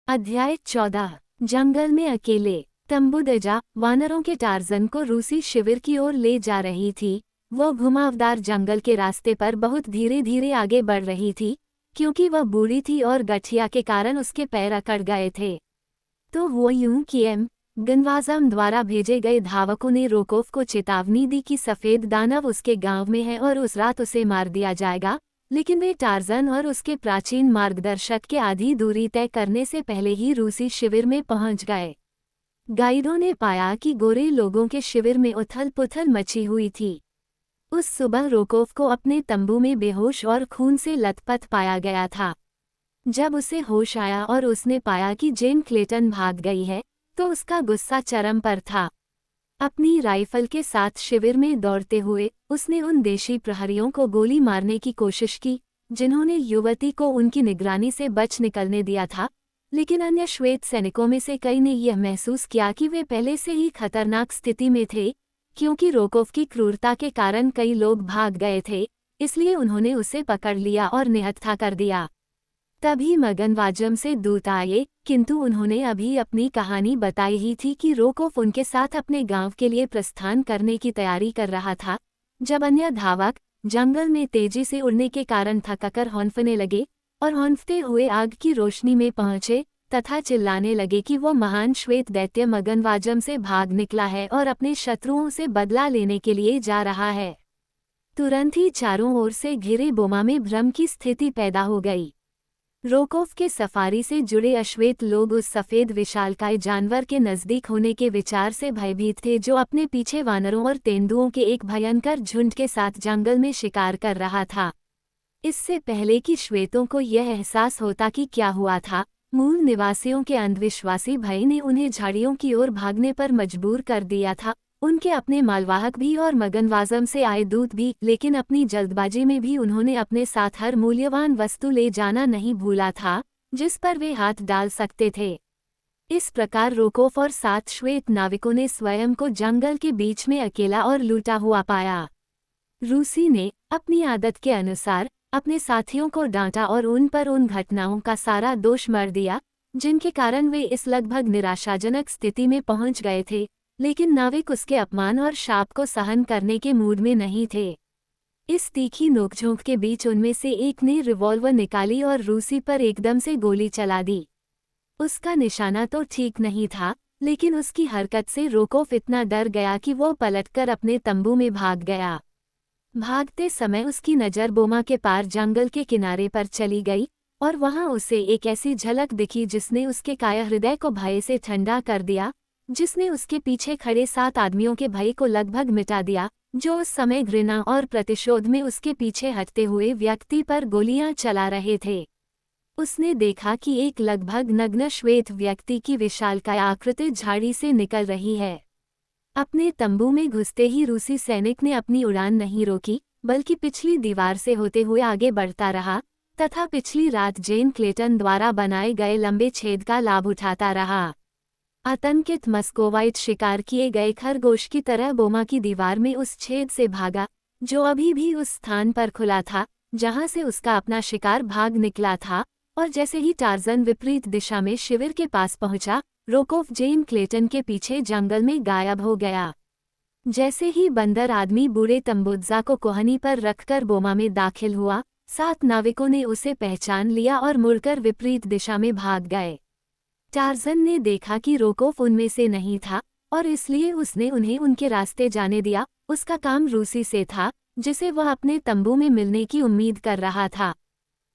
अध्याय 14। जंगल में अकेले। तंबुदजा वानरों के टार्जन को रूसी शिविर की ओर ले जा रही थी। वह घुमावदार जंगल के रास्ते पर बहुत धीरे धीरे आगे बढ़ रही थी, क्योंकि वह बूढ़ी थी और गठिया के कारण उसके पैर अकड़ गए थे। तो वो यूं कि गनवाज़म द्वारा भेजे गए धावकों ने रोकोफ को चेतावनी दी कि सफ़ेद दानव उसके गांव में है और उस रात उसे मार दिया जाएगा, लेकिन वे टार्जन और उसके प्राचीन मार्गदर्शक के आधी दूरी तय करने से पहले ही रूसी शिविर में पहुंच गए। गाइडों ने पाया कि गोरे लोगों के शिविर में उथल पुथल मची हुई थी। उस सुबह रोकोफ को अपने तंबू में बेहोश और खून से लथपथ पाया गया था। जब उसे होश आया और उसने पाया कि जेन क्लेटन भाग गई है, तो उसका गुस्सा चरम पर था। अपनी राइफल के साथ शिविर में दौड़ते हुए उसने उन देशी प्रहरियों को गोली मारने की कोशिश की जिन्होंने युवती को उनकी निगरानी से बच निकलने दिया था, लेकिन अन्य श्वेत सैनिकों में से कई ने यह महसूस किया कि वे पहले से ही खतरनाक स्थिति में थे, क्योंकि रोकोफ की क्रूरता के कारण कई लोग भाग गए थे, इसलिए उन्होंने उसे पकड़ लिया और निहत्था कर दिया। तभी मगनवाजम से दूत आए, किंतु उन्होंने अभी अपनी कहानी बताई ही थी कि रोकोफ उनके साथ अपने गांव के लिए प्रस्थान करने की तैयारी कर रहा था, जब अन्य धावक जंगल में तेजी से उड़ने के कारण थककर हौंफने लगे और हौंफते हुए आग की रोशनी में पहुंचे तथा चिल्लाने लगे कि वो महान श्वेत दैत्य मगनवाजम से भाग निकला है और अपने शत्रुओं से बदला लेने के लिए जा रहा है। तुरंत ही चारों ओर से घिरे बोमा में भ्रम की स्थिति पैदा हो गई। रोकोफ के सफारी से जुड़े अश्वेत लोग उस सफ़ेद विशालकाय जानवर के नज़दीक होने के विचार से भयभीत थे जो अपने पीछे वानरों और तेंदुओं के एक भयंकर झुंड के साथ जंगल में शिकार कर रहा था। इससे पहले कि श्वेतों को यह एहसास होता कि क्या हुआ था, मूल निवासियों के अंधविश्वासी भय ने उन्हें झाड़ियों की ओर भागने पर मजबूर कर दिया था, उनके अपने मालवाहक भी और मगनवाज़म से आए दूत भी, लेकिन अपनी जल्दबाजी में भी उन्होंने अपने साथ हर मूल्यवान वस्तु ले जाना नहीं भूला था जिस पर वे हाथ डाल सकते थे। इस प्रकार रोकोफ और 7 श्वेत नाविकों ने स्वयं को जंगल के बीच में अकेला और लूटा हुआ पाया। रूसी ने अपनी आदत के अनुसार अपने साथियों को डांटा और उन पर उन घटनाओं का सारा दोष मढ़ दिया जिनके कारण वे इस लगभग निराशाजनक स्थिति में पहुंच गए थे, लेकिन नाविक उसके अपमान और शाप को सहन करने के मूड में नहीं थे। इस तीखी नोकझोंक के बीच उनमें से एक ने रिवॉल्वर निकाली और रूसी पर एकदम से गोली चला दी। उसका निशाना तो ठीक नहीं था, लेकिन उसकी हरकत से रोकोफ इतना डर गया कि वो पलटकर अपने तंबू में भाग गया। भागते समय उसकी नज़र बोमा के पार जंगल के किनारे पर चली गई और वहां उसे एक ऐसी झलक दिखी जिसने उसके काया हृदय को भय से ठंडा कर दिया, जिसने उसके पीछे खड़े 7 आदमियों के भय को लगभग मिटा दिया, जो उस समय घृणा और प्रतिशोध में उसके पीछे हटते हुए व्यक्ति पर गोलियां चला रहे थे। उसने देखा कि एक लगभग नग्न श्वेत व्यक्ति की विशालकाय आकृति झाड़ी से निकल रही है। अपने तंबू में घुसते ही रूसी सैनिक ने अपनी उड़ान नहीं रोकी, बल्कि पिछली दीवार से होते हुए आगे बढ़ता रहा तथा पिछली रात जेन क्लेटन द्वारा बनाए गए लंबे छेद का लाभ उठाता रहा। आतंकित मस्कोवाइट शिकार किए गए खरगोश की तरह बोमा की दीवार में उस छेद से भागा जो अभी भी उस स्थान पर खुला था जहां से उसका अपना शिकार भाग निकला था, और जैसे ही टार्जन विपरीत दिशा में शिविर के पास पहुंचा, रोकोफ जेन क्लेटन के पीछे जंगल में गायब हो गया। जैसे ही बंदर आदमी बूढ़े तंबुदजा को कोहनी पर रखकर बोमा में दाखिल हुआ, 7 नाविकों ने उसे पहचान लिया और मुड़कर विपरीत दिशा में भाग गए। टार्जन ने देखा कि रोकोफ उनमें से नहीं था और इसलिए उसने उन्हें उनके रास्ते जाने दिया। उसका काम रूसी से था जिसे वह अपने तंबू में मिलने की उम्मीद कर रहा था।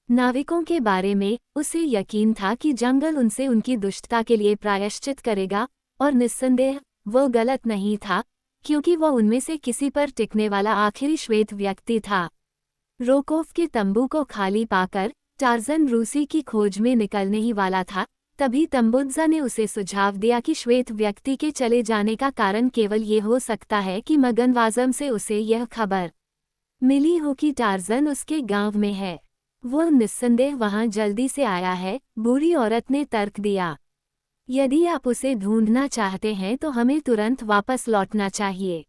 नाविकों के बारे में उसे यकीन था कि जंगल उनसे उनकी दुष्टता के लिए प्रायश्चित करेगा, और निस्संदेह वो गलत नहीं था, क्योंकि वह उनमें से किसी पर टिकने वाला आखिरी श्वेत व्यक्ति था। रोकोफ के तंबू को खाली पाकर टार्जन रूसी की खोज में निकलने ही वाला था, तभी तंबुदजा ने उसे सुझाव दिया कि श्वेत व्यक्ति के चले जाने का कारण केवल ये हो सकता है कि मगनवाज़म से उसे यह खबर मिली हो कि टार्जन उसके गांव में है। वो निस्संदेह वहां जल्दी से आया है, बूढ़ी औरत ने तर्क दिया। यदि आप उसे ढूंढना चाहते हैं तो हमें तुरंत वापस लौटना चाहिए।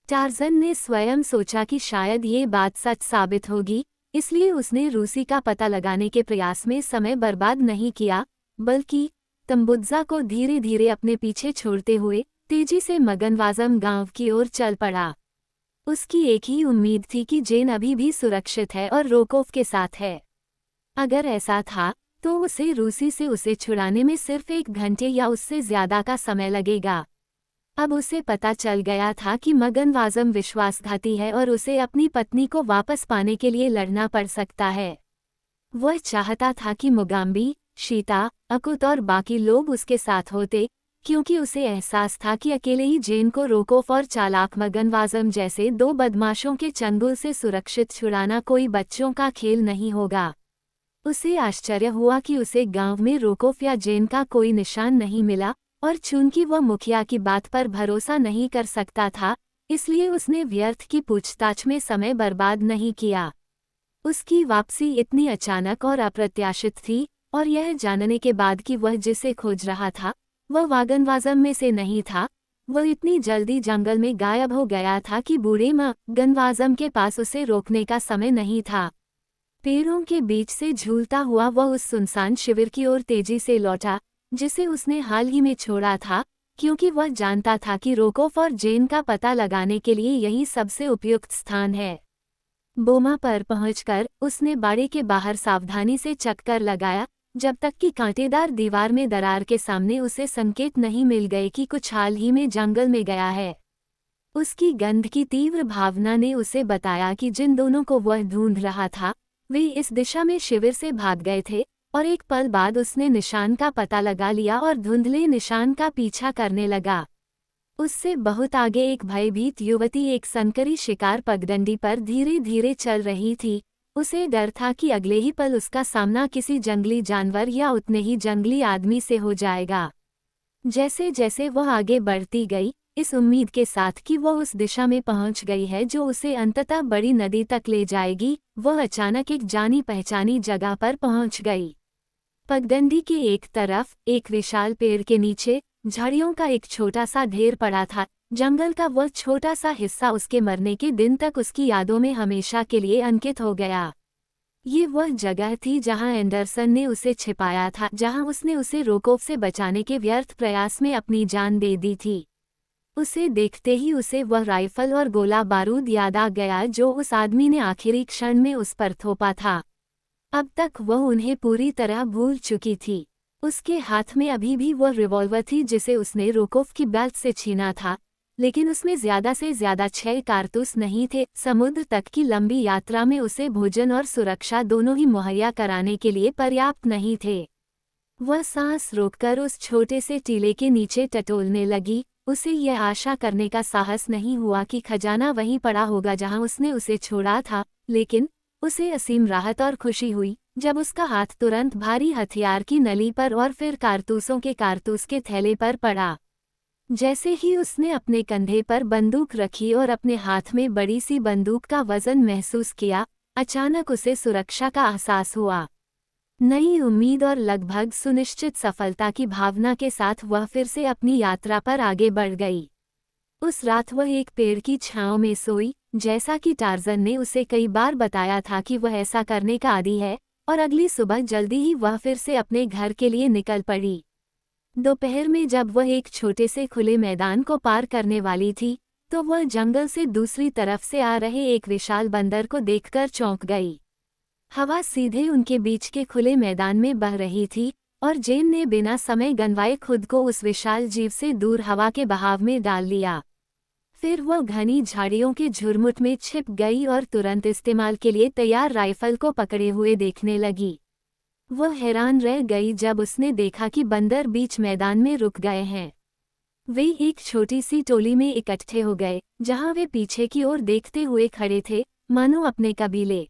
टार्जन ने स्वयं सोचा कि शायद ये बात सच साबित होगी, इसलिए उसने रूसी का पता लगाने के प्रयास में समय बर्बाद नहीं किया, बल्कि तम्बुजा को धीरे धीरे अपने पीछे छोड़ते हुए तेजी से मगनवाज़म गांव की ओर चल पड़ा। उसकी एक ही उम्मीद थी कि जेन अभी भी सुरक्षित है और रोकोव के साथ है। अगर ऐसा था तो उसे रूसी से उसे छुड़ाने में सिर्फ 1 घंटे या उससे ज्यादा का समय लगेगा। अब उसे पता चल गया था कि मगनवाज़म विश्वासघाती है और उसे अपनी पत्नी को वापस पाने के लिए लड़ना पड़ सकता है। वह चाहता था कि मुगाम्बी, शीता, अकुत और बाकी लोग उसके साथ होते, क्योंकि उसे एहसास था कि अकेले ही जेन को रोकोव और चालाक मगनवाज़म जैसे 2 बदमाशों के चंगुल से सुरक्षित छुड़ाना कोई बच्चों का खेल नहीं होगा। उसे आश्चर्य हुआ कि उसे गांव में रोकोव या जेन का कोई निशान नहीं मिला, और चूंकि वह मुखिया की बात पर भरोसा नहीं कर सकता था, इसलिए उसने व्यर्थ की पूछताछ में समय बर्बाद नहीं किया। उसकी वापसी इतनी अचानक और अप्रत्याशित थी, और यह जानने के बाद कि वह जिसे खोज रहा था वह वागनवाज़म में से नहीं था, वह इतनी जल्दी जंगल में गायब हो गया था कि बूढ़े मगनवाज़म के पास उसे रोकने का समय नहीं था। पेड़ों के बीच से झूलता हुआ वह उस सुनसान शिविर की ओर तेजी से लौटा जिसे उसने हाल ही में छोड़ा था, क्योंकि वह जानता था कि रोकोव और जेन का पता लगाने के लिए यही सबसे उपयुक्त स्थान है। बोमा पर पहुंचकर उसने बाड़े के बाहर सावधानी से चक्कर लगाया, जब तक कि कांटेदार दीवार में दरार के सामने उसे संकेत नहीं मिल गए कि कुछ हाल ही में जंगल में गया है। उसकी गंध की तीव्र भावना ने उसे बताया कि जिन दोनों को वह ढूंढ रहा था वे इस दिशा में शिविर से भाग गए थे, और एक पल बाद उसने निशान का पता लगा लिया और धुंधले निशान का पीछा करने लगा। उससे बहुत आगे एक भयभीत युवती एक संकरी शिकार पगडंडी पर धीरे धीरे चल रही थी। उसे डर था कि अगले ही पल उसका सामना किसी जंगली जानवर या उतने ही जंगली आदमी से हो जाएगा। जैसे जैसे वह आगे बढ़ती गई, इस उम्मीद के साथ कि वह उस दिशा में पहुंच गई है जो उसे अंततः बड़ी नदी तक ले जाएगी, वह अचानक एक जानी पहचानी जगह पर पहुंच गई। पगडंडी के एक तरफ एक विशाल पेड़ के नीचे झाड़ियों का एक छोटा सा ढेर पड़ा था। जंगल का वह छोटा सा हिस्सा उसके मरने के दिन तक उसकी यादों में हमेशा के लिए अंकित हो गया। ये वह जगह थी जहां एंडरसन ने उसे छिपाया था, जहां उसने उसे रोकोव से बचाने के व्यर्थ प्रयास में अपनी जान दे दी थी। उसे देखते ही उसे वह राइफल और गोला बारूद याद आ गया जो उस आदमी ने आखिरी क्षण में उस पर थोपा था। अब तक वह उन्हें पूरी तरह भूल चुकी थी। उसके हाथ में अभी भी वह रिवॉल्वर थी जिसे उसने रोकोव की बेल्ट से छीना था, लेकिन उसमें ज्यादा से ज्यादा 6 कारतूस नहीं थे। समुद्र तक की लंबी यात्रा में उसे भोजन और सुरक्षा दोनों ही मुहैया कराने के लिए पर्याप्त नहीं थे। वह सांस रोककर उस छोटे से टीले के नीचे टटोलने लगी। उसे यह आशा करने का साहस नहीं हुआ कि खजाना वहीं पड़ा होगा जहां उसने उसे छोड़ा था, लेकिन उसे असीम राहत और खुशी हुई जब उसका हाथ तुरंत भारी हथियार की नली पर और फिर कारतूसों के कारतूस के थैले पर पड़ा। जैसे ही उसने अपने कंधे पर बंदूक रखी और अपने हाथ में बड़ी सी बंदूक का वजन महसूस किया, अचानक उसे सुरक्षा का एहसास हुआ। नई उम्मीद और लगभग सुनिश्चित सफलता की भावना के साथ वह फिर से अपनी यात्रा पर आगे बढ़ गई। उस रात वह एक पेड़ की छांव में सोई, जैसा कि टार्जन ने उसे कई बार बताया था कि वह ऐसा करने का आदी है, और अगली सुबह जल्दी ही वह फिर से अपने घर के लिए निकल पड़ी। दोपहर में जब वह एक छोटे से खुले मैदान को पार करने वाली थी, तो वह जंगल से दूसरी तरफ से आ रहे एक विशाल बंदर को देखकर चौंक गई। हवा सीधे उनके बीच के खुले मैदान में बह रही थी, और जेन ने बिना समय गंवाए खुद को उस विशाल जीव से दूर हवा के बहाव में डाल लिया। फिर वह घनी झाड़ियों के झुरमुट में छिप गई और तुरंत इस्तेमाल के लिए तैयार राइफल को पकड़े हुए देखने लगी। वह हैरान रह गई जब उसने देखा कि बंदर बीच मैदान में रुक गए हैं। वे एक छोटी सी टोली में इकट्ठे हो गए, जहां वे पीछे की ओर देखते हुए खड़े थे, मानो अपने कबीले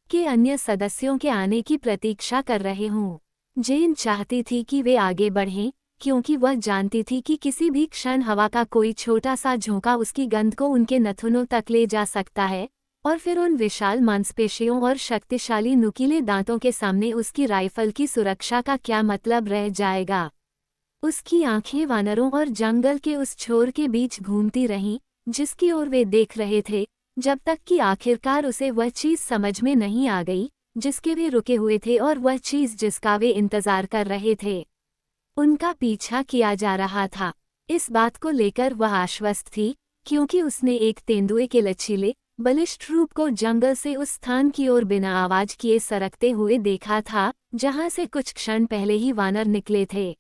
के अन्य सदस्यों के आने की प्रतीक्षा कर रहे हों। जेन चाहती थी कि वे आगे बढ़ें, क्योंकि वह जानती थी कि किसी भी क्षण हवा का कोई छोटा सा झोंका उसकी गंध को उनके नथुनों तक ले जा सकता है, और फिर उन विशाल मांसपेशियों और शक्तिशाली नुकीले दांतों के सामने उसकी राइफल की सुरक्षा का क्या मतलब रह जाएगा। उसकी आंखें वानरों और जंगल के उस छोर के बीच घूमती रहीं जिसकी ओर वे देख रहे थे, जब तक कि आखिरकार उसे वह चीज समझ में नहीं आ गई जिसके वे रुके हुए थे और वह चीज जिसका वे इंतजार कर रहे थे। उनका पीछा किया जा रहा था। इस बात को लेकर वह आश्वस्त थी, क्योंकि उसने एक तेंदुए के लचीले, बलिष्ठ रूप को जंगल से उस स्थान की ओर बिना आवाज किए सरकते हुए देखा था, जहां से कुछ क्षण पहले ही वानर निकले थे।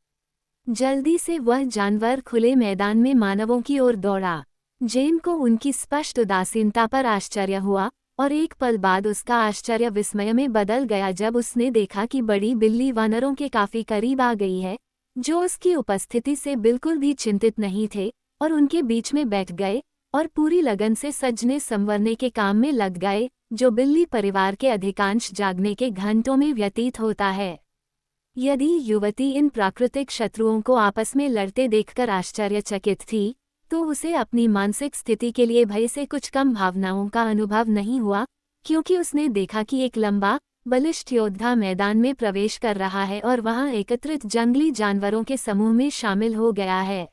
जल्दी से वह जानवर खुले मैदान में मानवों की ओर दौड़ा। जेन को उनकी स्पष्ट उदासीनता पर आश्चर्य हुआ, और एक पल बाद उसका आश्चर्य विस्मय में बदल गया जब उसने देखा कि बड़ी बिल्ली वानरों के काफी करीब आ गई है, जो उसकी उपस्थिति से बिल्कुल भी चिंतित नहीं थे, और उनके बीच में बैठ गए और पूरी लगन से सजने संवरने के काम में लग गए, जो बिल्ली परिवार के अधिकांश जागने के घंटों में व्यतीत होता है। यदि युवती इन प्राकृतिक शत्रुओं को आपस में लड़ते देखकर आश्चर्यचकित थी, तो उसे अपनी मानसिक स्थिति के लिए भय से कुछ कम भावनाओं का अनुभव नहीं हुआ, क्योंकि उसने देखा कि एक लंबा, बलिष्ठ योद्धा मैदान में प्रवेश कर रहा है और वहां एकत्रित जंगली जानवरों के समूह में शामिल हो गया है।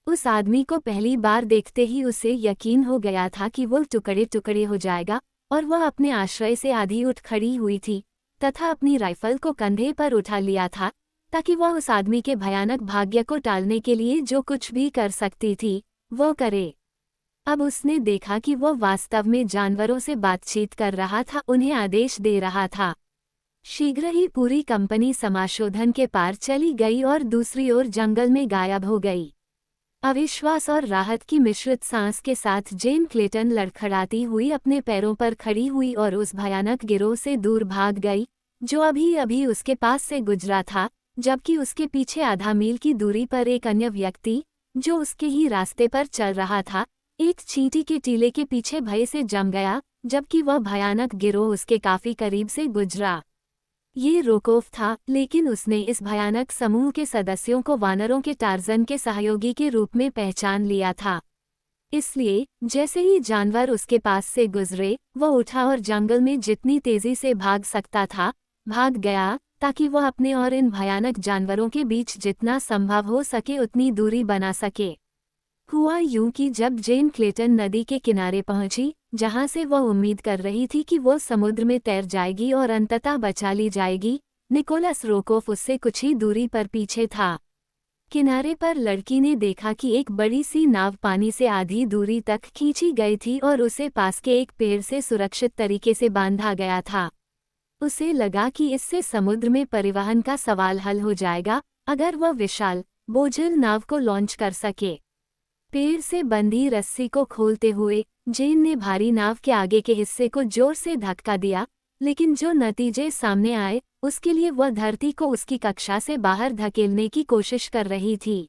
उस आदमी को पहली बार देखते ही उसे यकीन हो गया था कि वो टुकड़े टुकड़े हो जाएगा, और वह अपने आश्रय से आधी उठ खड़ी हुई थी, तथा अपनी राइफल को कंधे पर उठा लिया था, ताकि वह उस आदमी के भयानक भाग्य को टालने के लिए जो कुछ भी कर सकती थी, वो करे। अब उसने देखा कि वह वास्तव में जानवरों से बातचीत कर रहा था, उन्हें आदेश दे रहा था। शीघ्र ही पूरी कंपनी समाशोधन के पार चली गई और दूसरी ओर जंगल में गायब हो गई। अविश्वास और राहत की मिश्रित सांस के साथ जेन क्लेटन लड़खड़ाती हुई अपने पैरों पर खड़ी हुई और उस भयानक गिरोह से दूर भाग गई, जो अभी अभी उसके पास से गुजरा था, जबकि उसके पीछे आधा मील की दूरी पर एक अन्य व्यक्ति, जो उसके ही रास्ते पर चल रहा था, एक चींटी के टीले के पीछे भय से जम गया, जबकि वह भयानक गिरोह उसके काफी करीब से गुजरा। ये रोकोफ था, लेकिन उसने इस भयानक समूह के सदस्यों को वानरों के टार्जन के सहयोगी के रूप में पहचान लिया था। इसलिए जैसे ही जानवर उसके पास से गुजरे, वह उठा और जंगल में जितनी तेजी से भाग सकता था, भाग गया, ताकि वह अपने और इन भयानक जानवरों के बीच जितना संभव हो सके उतनी दूरी बना सके। हुआ यूं कि जब जेन क्लेटन नदी के किनारे पहुंची, जहां से वह उम्मीद कर रही थी कि वो समुद्र में तैर जाएगी और अंततः बचा ली जाएगी, निकोलस रोकोफ उससे कुछ ही दूरी पर पीछे था। किनारे पर लड़की ने देखा कि एक बड़ी सी नाव पानी से आधी दूरी तक खींची गई थी और उसे पास के एक पेड़ से सुरक्षित तरीके से बांधा गया था। उसे लगा कि इससे समुद्र में परिवहन का सवाल हल हो जाएगा, अगर वह विशाल, बोझिल नाव को लॉन्च कर सके। पेड़ से बंधी रस्सी को खोलते हुए जेन ने भारी नाव के आगे के हिस्से को जोर से धक्का दिया, लेकिन जो नतीजे सामने आए, उसके लिए वह धरती को उसकी कक्षा से बाहर धकेलने की कोशिश कर रही थी।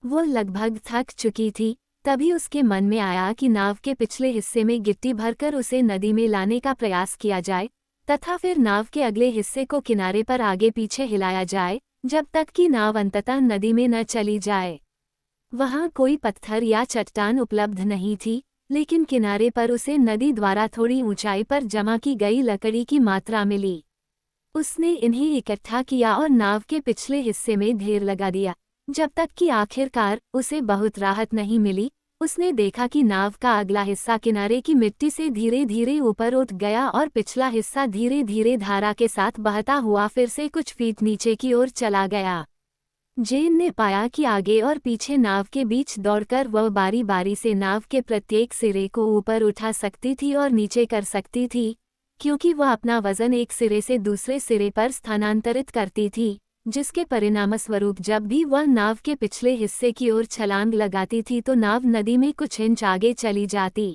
वो लगभग थक चुकी थी, तभी उसके मन में आया कि नाव के पिछले हिस्से में गिट्टी भरकर उसे नदी में लाने का प्रयास किया जाए, तथा फिर नाव के अगले हिस्से को किनारे पर आगे पीछे हिलाया जाए, जब तक कि नाव अंततः नदी में न चली जाए। वहां कोई पत्थर या चट्टान उपलब्ध नहीं थी, लेकिन किनारे पर उसे नदी द्वारा थोड़ी ऊंचाई पर जमा की गई लकड़ी की मात्रा मिली। उसने इन्हें इकट्ठा किया और नाव के पिछले हिस्से में ढेर लगा दिया, जब तक कि आखिरकार उसे बहुत राहत नहीं मिली। उसने देखा कि नाव का अगला हिस्सा किनारे की मिट्टी से धीरे धीरे ऊपर उठ गया और पिछला हिस्सा धीरे धीरे धारा के साथ बहता हुआ फिर से कुछ फीट नीचे की ओर चला गया। जेन ने पाया कि आगे और पीछे नाव के बीच दौड़कर वह बारी बारी से नाव के प्रत्येक सिरे को ऊपर उठा सकती थी और नीचे कर सकती थी, क्योंकि वह अपना वजन एक सिरे से दूसरे सिरे पर स्थानांतरित करती थी, जिसके परिणामस्वरूप जब भी वह नाव के पिछले हिस्से की ओर छलांग लगाती थी तो नाव नदी में कुछ इंच आगे चली जाती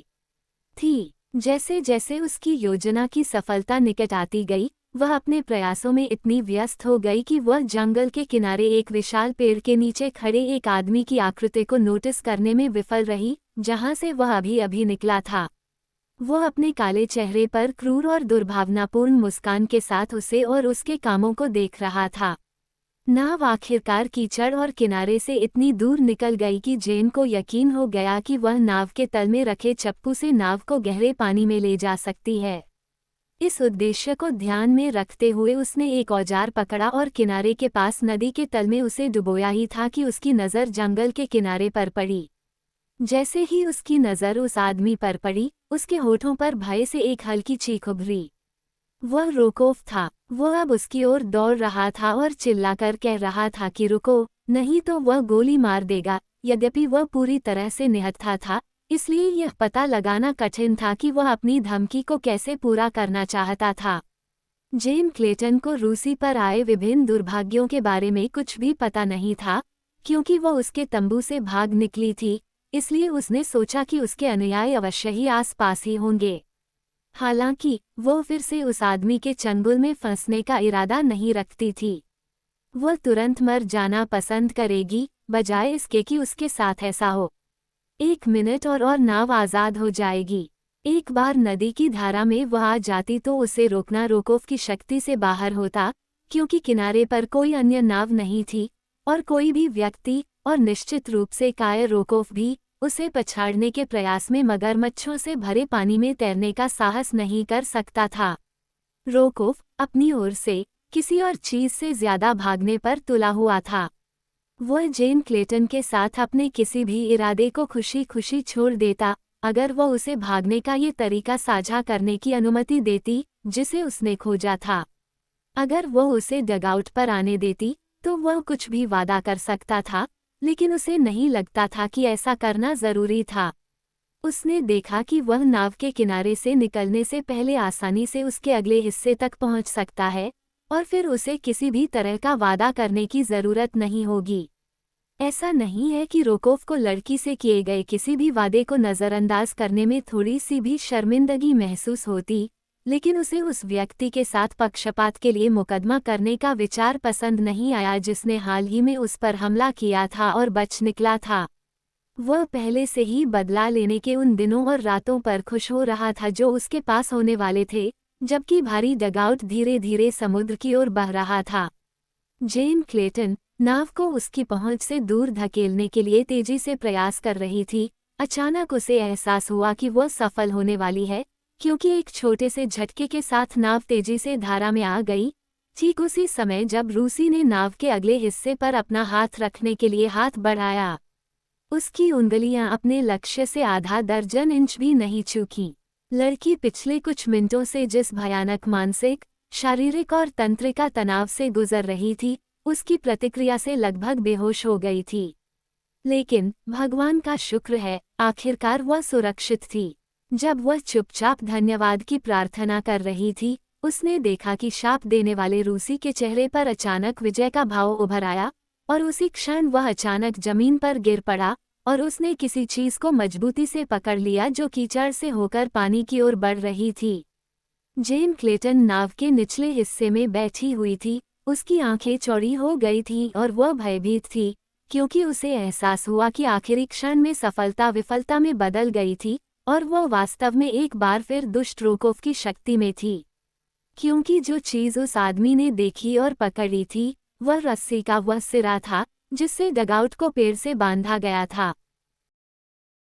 थी। जैसे जैसे उसकी योजना की सफलता निकट आती गई, वह अपने प्रयासों में इतनी व्यस्त हो गई कि वह जंगल के किनारे एक विशाल पेड़ के नीचे खड़े एक आदमी की आकृति को नोटिस करने में विफल रही, जहां से वह अभी अभी निकला था। वह अपने काले चेहरे पर क्रूर और दुर्भावनापूर्ण मुस्कान के साथ उसे और उसके कामों को देख रहा था। नाव आखिरकार कीचड़ और किनारे से इतनी दूर निकल गई कि जेन को यकीन हो गया कि वह नाव के तल में रखे चप्पू से नाव को गहरे पानी में ले जा सकती है। इस उद्देश्य को ध्यान में रखते हुए उसने एक औजार पकड़ा और किनारे के पास नदी के तल में उसे डुबोया ही था कि उसकी नज़र जंगल के किनारे पर पड़ी। जैसे ही उसकी नज़र उस आदमी पर पड़ी, उसके होठों पर भय से एक हल्की चीख उभरी। वह रोकोव था। वह अब उसकी ओर दौड़ रहा था और चिल्लाकर कह रहा था कि रुको, नहीं तो वह गोली मार देगा। यद्यपि वह पूरी तरह से निहत्था था, इसलिए यह पता लगाना कठिन था कि वह अपनी धमकी को कैसे पूरा करना चाहता था। जेन क्लेटन को रूसी पर आए विभिन्न दुर्भाग्यों के बारे में कुछ भी पता नहीं था, क्योंकि वह उसके तंबू से भाग निकली थी, इसलिए उसने सोचा कि उसके अनुयायी अवश्य ही आसपास ही होंगे। हालांकि वो फिर से उस आदमी के चंगुल में फंसने का इरादा नहीं रखती थी। वह तुरंत मर जाना पसंद करेगी, बजाय इसके कि उसके साथ ऐसा हो। 1 मिनट और नाव आज़ाद हो जाएगी। एक बार नदी की धारा में वह आ जाती तो उसे रोकना रोकोव की शक्ति से बाहर होता, क्योंकि किनारे पर कोई अन्य नाव नहीं थी और कोई भी व्यक्ति, और निश्चित रूप से कायर रोकोव भी, उसे पछाड़ने के प्रयास में मगरमच्छों से भरे पानी में तैरने का साहस नहीं कर सकता था। रोकोव अपनी ओर से किसी और चीज से ज्यादा भागने पर तुला हुआ था। वह जेन क्लेटन के साथ अपने किसी भी इरादे को खुशी खुशी छोड़ देता, अगर वह उसे भागने का ये तरीका साझा करने की अनुमति देती जिसे उसने खोजा था। अगर वह उसे डगआउट पर आने देती तो वह कुछ भी वादा कर सकता था, लेकिन उसे नहीं लगता था कि ऐसा करना जरूरी था। उसने देखा कि वह नाव के किनारे से निकलने से पहले आसानी से उसके अगले हिस्से तक पहुंच सकता है, और फिर उसे किसी भी तरह का वादा करने की जरूरत नहीं होगी। ऐसा नहीं है कि रोकोव को लड़की से किए गए किसी भी वादे को नज़रअंदाज करने में थोड़ी सी भी शर्मिंदगी महसूस होती, लेकिन उसे उस व्यक्ति के साथ पक्षपात के लिए मुकदमा करने का विचार पसंद नहीं आया जिसने हाल ही में उस पर हमला किया था और बच निकला था। वह पहले से ही बदला लेने के उन दिनों और रातों पर खुश हो रहा था जो उसके पास होने वाले थे, जबकि भारी डगआउट धीरे धीरे समुद्र की ओर बह रहा था। जेन क्लेटन नाव को उसकी पहुंच से दूर धकेलने के लिए तेजी से प्रयास कर रही थी। अचानक उसे एहसास हुआ कि वह सफल होने वाली है, क्योंकि एक छोटे से झटके के साथ नाव तेजी से धारा में आ गई। ठीक उसी समय जब रूसी ने नाव के अगले हिस्से पर अपना हाथ रखने के लिए हाथ बढ़ाया, उसकी उंगलियां अपने लक्ष्य से आधा दर्जन इंच भी नहीं चूकीं। लड़की पिछले कुछ मिनटों से जिस भयानक मानसिक, शारीरिक और तंत्रिका तनाव से गुजर रही थी, उसकी प्रतिक्रिया से लगभग बेहोश हो गई थी। लेकिन भगवान का शुक्र है, आखिरकार वह सुरक्षित थी। जब वह चुपचाप धन्यवाद की प्रार्थना कर रही थी, उसने देखा कि शाप देने वाले रूसी के चेहरे पर अचानक विजय का भाव उभर आया, और उसी क्षण वह अचानक जमीन पर गिर पड़ा और उसने किसी चीज को मजबूती से पकड़ लिया जो कीचड़ से होकर पानी की ओर बढ़ रही थी। जेन क्लेटन नाव के निचले हिस्से में बैठी हुई थी। उसकी आंखें चौड़ी हो गई थीं और वह भयभीत थी, क्योंकि उसे एहसास हुआ कि आखिरी क्षण में सफलता विफलता में बदल गई थी और वह वास्तव में एक बार फिर दुष्ट रोकोव की शक्ति में थी। क्योंकि जो चीज उस आदमी ने देखी और पकड़ी थी, वह रस्सी का वह सिरा था जिससे डगआउट को पेड़ से बांधा गया था।